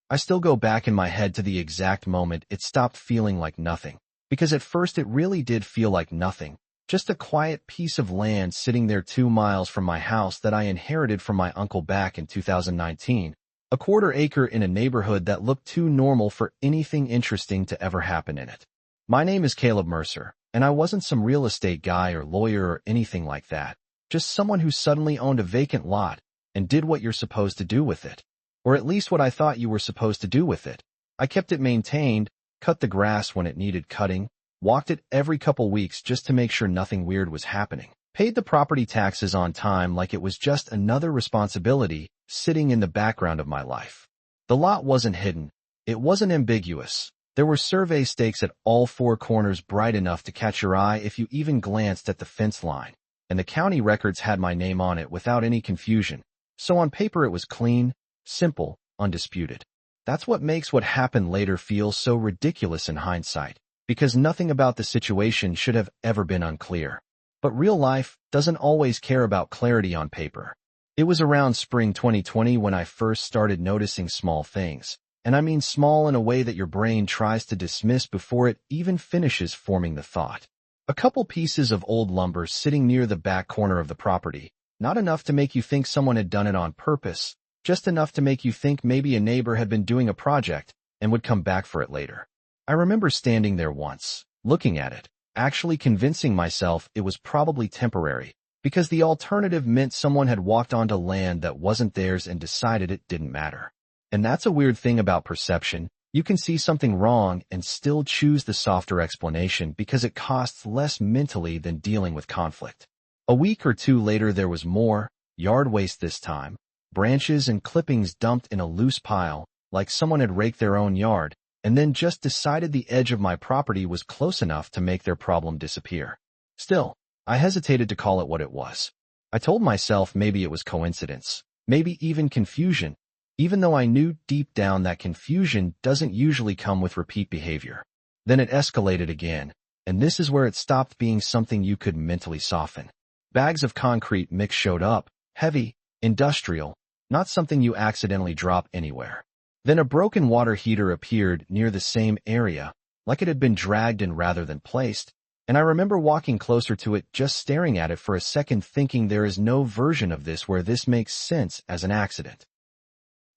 I still go back in my head to the exact moment it stopped feeling like nothing. Because at first it really did feel like nothing. Just a quiet piece of land sitting there 2 miles from my house that I inherited from my uncle back in 2019. A quarter acre in a neighborhood that looked too normal for anything interesting to ever happen in it. My name is Caleb Mercer, and I wasn't some real estate guy or lawyer or anything like that. Just someone who suddenly owned a vacant lot and did what you're supposed to do with it. Or at least what I thought you were supposed to do with it. I kept it maintained, cut the grass when it needed cutting, walked it every couple weeks just to make sure nothing weird was happening. Paid the property taxes on time like it was just another responsibility sitting in the background of my life. The lot wasn't hidden. It wasn't ambiguous. There were survey stakes at all 4 corners bright enough to catch your eye if you even glanced at the fence line. And the county records had my name on it without any confusion. So on paper it was clean, simple, undisputed. That's what makes what happened later feel so ridiculous in hindsight. Because nothing about the situation should have ever been unclear. But real life doesn't always care about clarity on paper. It was around spring 2020 when I first started noticing small things. And I mean small in a way that your brain tries to dismiss before it even finishes forming the thought. A couple pieces of old lumber sitting near the back corner of the property. Not enough to make you think someone had done it on purpose. Just enough to make you think maybe a neighbor had been doing a project and would come back for it later. I remember standing there once, looking at it, actually convincing myself it was probably temporary, because the alternative meant someone had walked onto land that wasn't theirs and decided it didn't matter. And that's a weird thing about perception. You can see something wrong and still choose the softer explanation because it costs less mentally than dealing with conflict. A week or 2 later there was more, yard waste this time, branches and clippings dumped in a loose pile, like someone had raked their own yard, and then just decided the edge of my property was close enough to make their problem disappear. Still, I hesitated to call it what it was. I told myself maybe it was coincidence, maybe even confusion, even though I knew deep down that confusion doesn't usually come with repeat behavior. Then it escalated again, and this is where it stopped being something you could mentally soften. Bags of concrete mix showed up, heavy, industrial, not something you accidentally drop anywhere. Then a broken water heater appeared near the same area, like it had been dragged in rather than placed, and I remember walking closer to it just staring at it for a second thinking there is no version of this where this makes sense as an accident.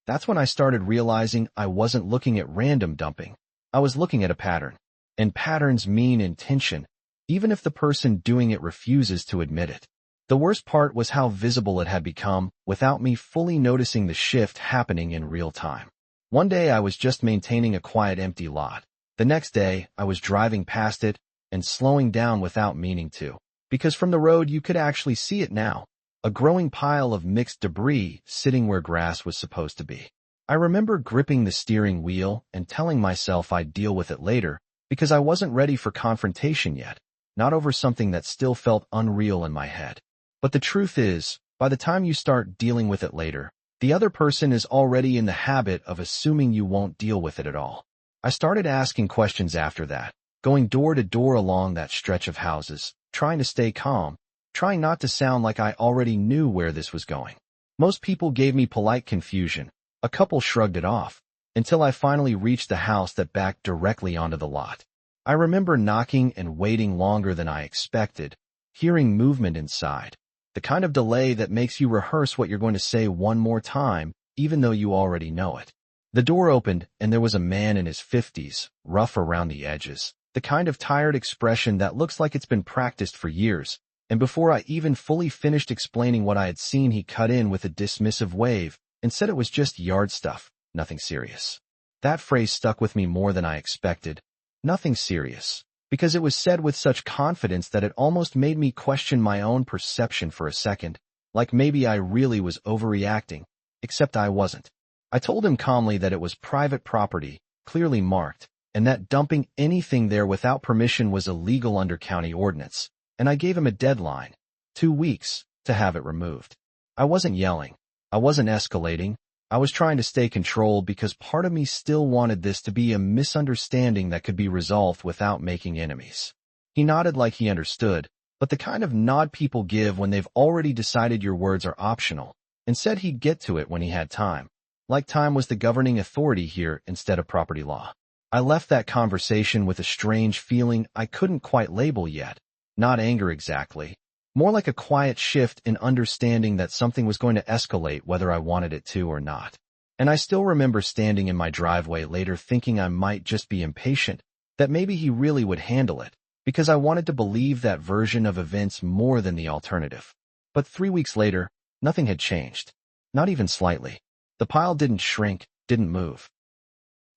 That's when I started realizing I wasn't looking at random dumping. I was looking at a pattern. And patterns mean intention, even if the person doing it refuses to admit it. The worst part was how visible it had become without me fully noticing the shift happening in real time. One day I was just maintaining a quiet empty lot. The next day I was driving past it and slowing down without meaning to. Because from the road you could actually see it now. A growing pile of mixed debris sitting where grass was supposed to be. I remember gripping the steering wheel and telling myself I'd deal with it later because I wasn't ready for confrontation yet, not over something that still felt unreal in my head. But the truth is, by the time you start dealing with it later, the other person is already in the habit of assuming you won't deal with it at all. I started asking questions after that, going door to door along that stretch of houses, trying to stay calm, trying not to sound like I already knew where this was going. Most people gave me polite confusion. A couple shrugged it off, until I finally reached the house that backed directly onto the lot. I remember knocking and waiting longer than I expected, hearing movement inside. The kind of delay that makes you rehearse what you're going to say one more time, even though you already know it. The door opened, and there was a man in his 50s, rough around the edges, the kind of tired expression that looks like it's been practiced for years. And before I even fully finished explaining what I had seen, he cut in with a dismissive wave and said it was just yard stuff, nothing serious. That phrase stuck with me more than I expected. Nothing serious. Because it was said with such confidence that it almost made me question my own perception for a second, like maybe I really was overreacting, except I wasn't. I told him calmly that it was private property, clearly marked, and that dumping anything there without permission was illegal under county ordinance, and I gave him a deadline, 2 weeks, to have it removed. I wasn't yelling. I wasn't escalating. I was trying to stay controlled because part of me still wanted this to be a misunderstanding that could be resolved without making enemies. He nodded like he understood, but the kind of nod people give when they've already decided your words are optional, and said he'd get to it when he had time. like time was the governing authority here instead of property law. I left that conversation with a strange feeling I couldn't quite label yet. Not anger exactly. More like a quiet shift in understanding that something was going to escalate whether I wanted it to or not. And I still remember standing in my driveway later thinking I might just be impatient, that maybe he really would handle it, because I wanted to believe that version of events more than the alternative. But 3 weeks later, nothing had changed. Not even slightly. The pile didn't shrink, didn't move.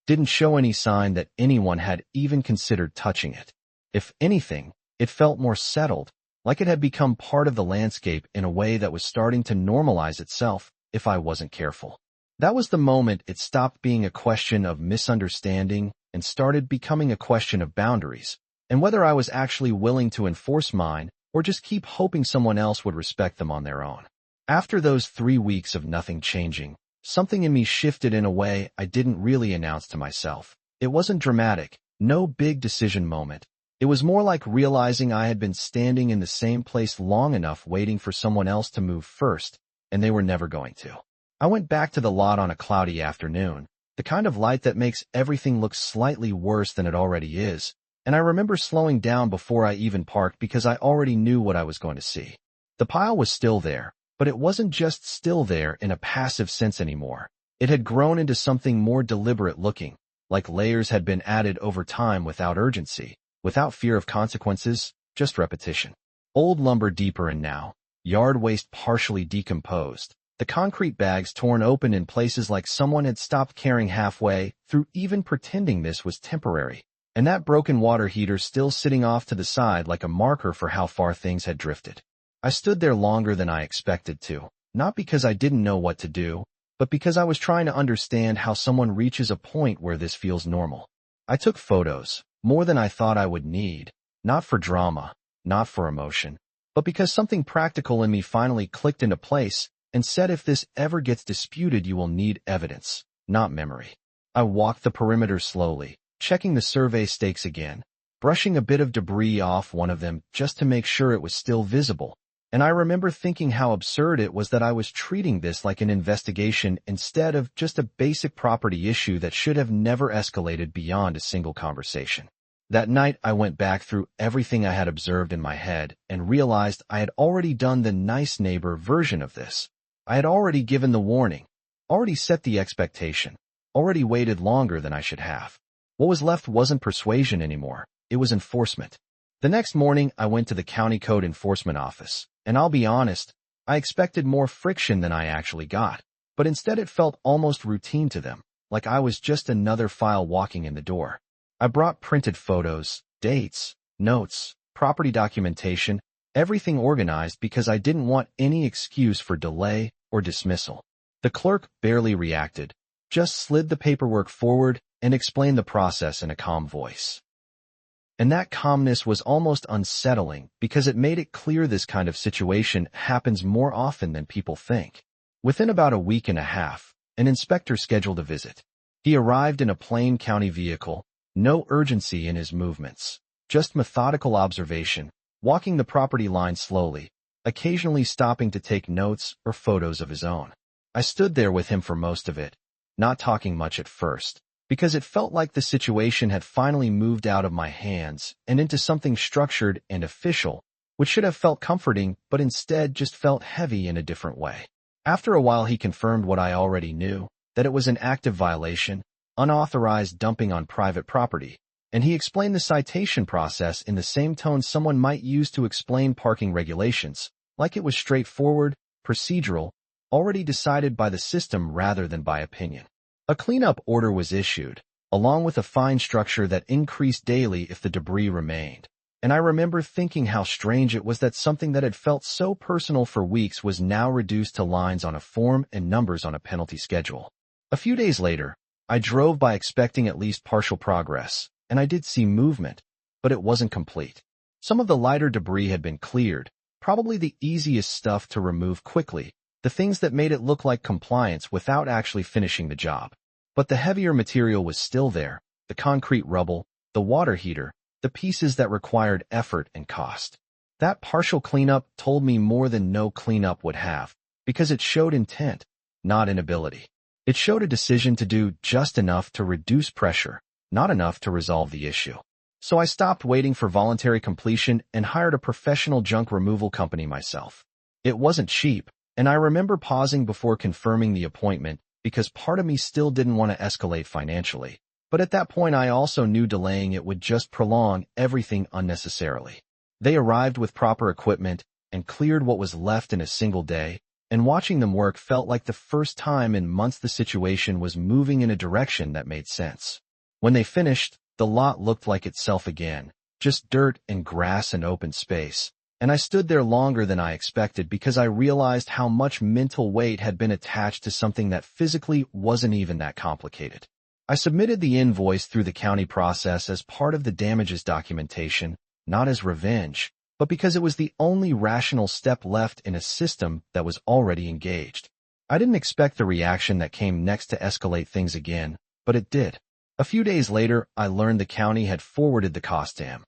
Didn't show any sign that anyone had even considered touching it. If anything, it felt more settled, like it had become part of the landscape in a way that was starting to normalize itself if I wasn't careful. That was the moment it stopped being a question of misunderstanding and started becoming a question of boundaries, and whether I was actually willing to enforce mine or just keep hoping someone else would respect them on their own. After those 3 weeks of nothing changing, something in me shifted in a way I didn't really announce to myself. It wasn't dramatic, no big decision moment. It was more like realizing I had been standing in the same place long enough waiting for someone else to move first, and they were never going to. I went back to the lot on a cloudy afternoon, the kind of light that makes everything look slightly worse than it already is, and I remember slowing down before I even parked because I already knew what I was going to see. The pile was still there, but it wasn't just still there in a passive sense anymore. It had grown into something more deliberate looking, like layers had been added over time without urgency, without fear of consequences, just repetition. Old lumber deeper in now, yard waste partially decomposed, the concrete bags torn open in places like someone had stopped caring halfway through even pretending this was temporary, and that broken water heater still sitting off to the side like a marker for how far things had drifted. I stood there longer than I expected to, not because I didn't know what to do, but because I was trying to understand how someone reaches a point where this feels normal. I took photos, more than I thought I would need, not for drama, not for emotion, but because something practical in me finally clicked into place and said if this ever gets disputed you will need evidence, not memory. I walked the perimeter slowly, checking the survey stakes again, brushing a bit of debris off one of them just to make sure it was still visible. And I remember thinking how absurd it was that I was treating this like an investigation instead of just a basic property issue that should have never escalated beyond a single conversation. That night, I went back through everything I had observed in my head and realized I had already done the nice neighbor version of this. I had already given the warning, already set the expectation, already waited longer than I should have. What was left wasn't persuasion anymore, it was enforcement. The next morning, I went to the county code enforcement office, and I'll be honest, I expected more friction than I actually got, but instead it felt almost routine to them, like I was just another file walking in the door. I brought printed photos, dates, notes, property documentation, everything organized because I didn't want any excuse for delay or dismissal. The clerk barely reacted, just slid the paperwork forward and explained the process in a calm voice. And that calmness was almost unsettling because it made it clear this kind of situation happens more often than people think. Within about a week and a half, an inspector scheduled a visit. He arrived in a plain county vehicle, no urgency in his movements, just methodical observation, walking the property line slowly, occasionally stopping to take notes or photos of his own. I stood there with him for most of it, not talking much at first, because it felt like the situation had finally moved out of my hands and into something structured and official, which should have felt comforting but instead just felt heavy in a different way. After a while he confirmed what I already knew, that it was an active violation, unauthorized dumping on private property, and he explained the citation process in the same tone someone might use to explain parking regulations, like it was straightforward, procedural, already decided by the system rather than by opinion. A cleanup order was issued, along with a fine structure that increased daily if the debris remained, and I remember thinking how strange it was that something that had felt so personal for weeks was now reduced to lines on a form and numbers on a penalty schedule. A few days later, I drove by expecting at least partial progress, and I did see movement, but it wasn't complete. Some of the lighter debris had been cleared, probably the easiest stuff to remove quickly, the things that made it look like compliance without actually finishing the job. But the heavier material was still there, the concrete rubble, the water heater, the pieces that required effort and cost. That partial cleanup told me more than no cleanup would have, because it showed intent, not inability. It showed a decision to do just enough to reduce pressure, not enough to resolve the issue. So I stopped waiting for voluntary completion and hired a professional junk removal company myself. It wasn't cheap, and I remember pausing before confirming the appointment because part of me still didn't want to escalate financially. But at that point I also knew delaying it would just prolong everything unnecessarily. They arrived with proper equipment and cleared what was left in a single day, and watching them work felt like the first time in months the situation was moving in a direction that made sense. When they finished, the lot looked like itself again, just dirt and grass and open space, and I stood there longer than I expected because I realized how much mental weight had been attached to something that physically wasn't even that complicated. I submitted the invoice through the county process as part of the damages documentation, not as revenge, but because it was the only rational step left in a system that was already engaged. I didn't expect the reaction that came next to escalate things again, but it did. A few days later, I learned the county had forwarded the cost to him.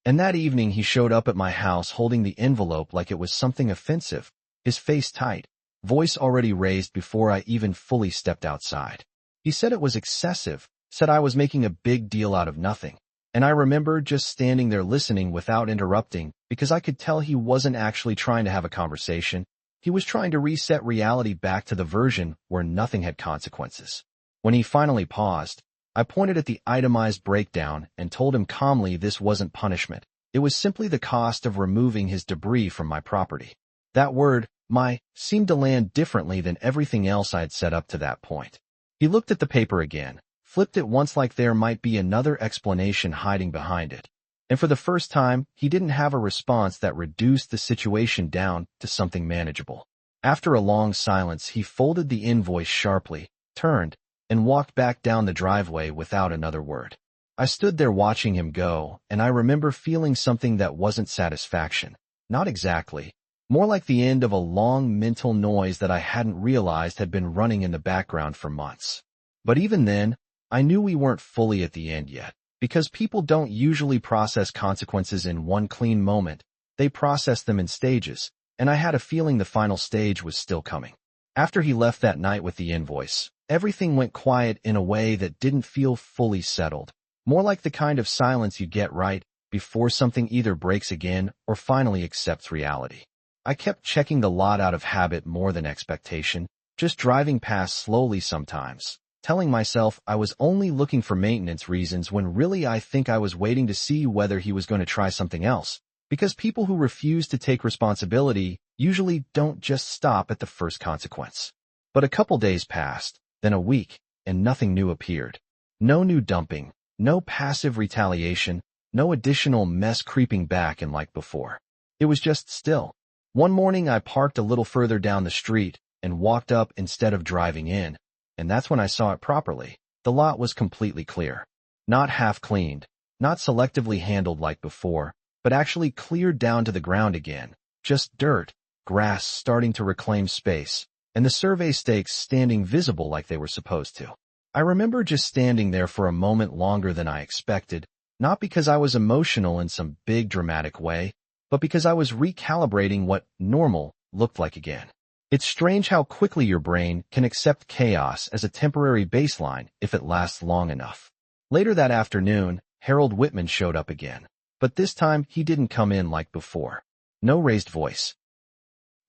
And that evening he showed up at my house holding the envelope like it was something offensive, his face tight, voice already raised before I even fully stepped outside. He said it was excessive, said I was making a big deal out of nothing. And I remember just standing there listening without interrupting because I could tell he wasn't actually trying to have a conversation. He was trying to reset reality back to the version where nothing had consequences. When he finally paused, I pointed at the itemized breakdown and told him calmly this wasn't punishment. It was simply the cost of removing his debris from my property. That word, my, seemed to land differently than everything else I had set up to that point. He looked at the paper again, flipped it once like there might be another explanation hiding behind it. And for the first time, he didn't have a response that reduced the situation down to something manageable. After a long silence, he folded the invoice sharply, turned, and walked back down the driveway without another word. I stood there watching him go, and I remember feeling something that wasn't satisfaction. Not exactly. More like the end of a long mental noise that I hadn't realized had been running in the background for months. But even then, I knew we weren't fully at the end yet, because people don't usually process consequences in one clean moment. They process them in stages, and I had a feeling the final stage was still coming. After he left that night with the invoice, everything went quiet in a way that didn't feel fully settled, more like the kind of silence you get right before something either breaks again or finally accepts reality. I kept checking the lot out of habit more than expectation, just driving past slowly sometimes, telling myself I was only looking for maintenance reasons when really I think I was waiting to see whether he was going to try something else, because people who refuse to take responsibility usually don't just stop at the first consequence. But a couple days passed, then a week, and nothing new appeared. No new dumping, no passive retaliation, no additional mess creeping back in like before. It was just still. One morning I parked a little further down the street and walked up instead of driving in. And that's when I saw it properly. The lot was completely clear. Not half cleaned, not selectively handled like before, but actually cleared down to the ground again. Just dirt, grass starting to reclaim space, and the survey stakes standing visible like they were supposed to. I remember just standing there for a moment longer than I expected, not because I was emotional in some big dramatic way, but because I was recalibrating what normal looked like again. It's strange how quickly your brain can accept chaos as a temporary baseline if it lasts long enough. Later that afternoon, Harold Whitman showed up again. But this time, he didn't come in like before. No raised voice.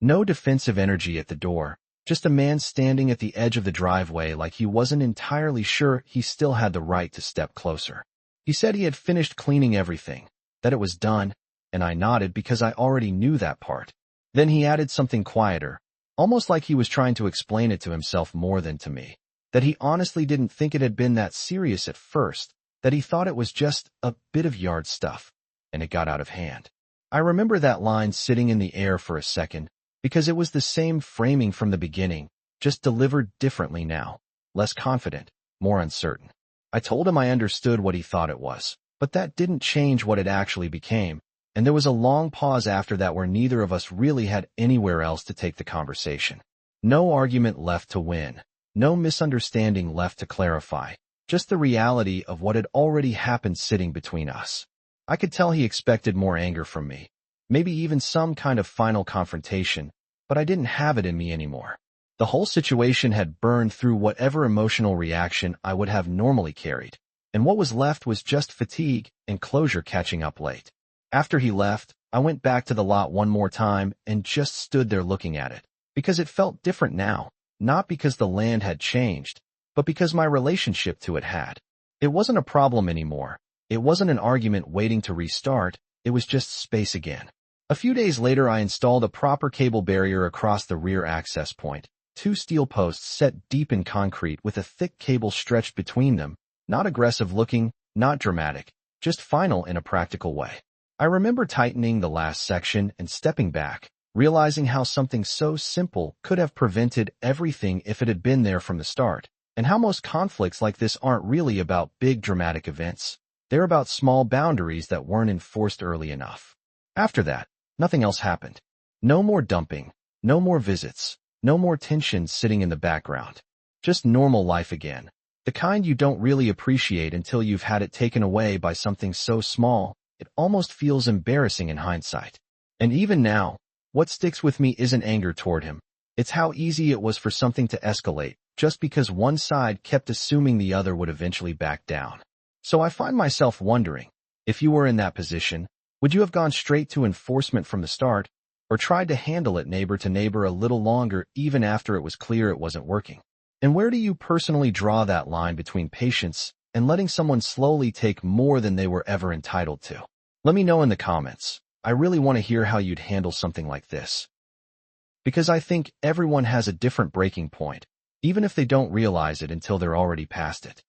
No defensive energy at the door. Just a man standing at the edge of the driveway like he wasn't entirely sure he still had the right to step closer. He said he had finished cleaning everything, that it was done, and I nodded because I already knew that part. Then he added something quieter, almost like he was trying to explain it to himself more than to me, that he honestly didn't think it had been that serious at first, that he thought it was just a bit of yard stuff, and it got out of hand. I remember that line sitting in the air for a second, because it was the same framing from the beginning, just delivered differently now, less confident, more uncertain. I told him I understood what he thought it was, but that didn't change what it actually became, and there was a long pause after that where neither of us really had anywhere else to take the conversation. No argument left to win, no misunderstanding left to clarify, just the reality of what had already happened sitting between us. I could tell he expected more anger from me, maybe even some kind of final confrontation, but I didn't have it in me anymore. The whole situation had burned through whatever emotional reaction I would have normally carried, and what was left was just fatigue and closure catching up late. After he left, I went back to the lot one more time and just stood there looking at it, because it felt different now, not because the land had changed, but because my relationship to it had. It wasn't a problem anymore. It wasn't an argument waiting to restart. It was just space again. A few days later, I installed a proper cable barrier across the rear access point, 2 steel posts set deep in concrete with a thick cable stretched between them, not aggressive looking, not dramatic, just final in a practical way. I remember tightening the last section and stepping back, realizing how something so simple could have prevented everything if it had been there from the start, and how most conflicts like this aren't really about big dramatic events. They're about small boundaries that weren't enforced early enough. After that, nothing else happened. No more dumping, no more visits, no more tension sitting in the background. Just normal life again. The kind you don't really appreciate until you've had it taken away by something so small, it almost feels embarrassing in hindsight. And even now, what sticks with me isn't anger toward him. It's how easy it was for something to escalate, just because one side kept assuming the other would eventually back down. So I find myself wondering, if you were in that position, would you have gone straight to enforcement from the start, or tried to handle it neighbor to neighbor a little longer even after it was clear it wasn't working? And where do you personally draw that line between patience and letting someone slowly take more than they were ever entitled to? Let me know in the comments. I really want to hear how you'd handle something like this. Because I think everyone has a different breaking point, even if they don't realize it until they're already past it.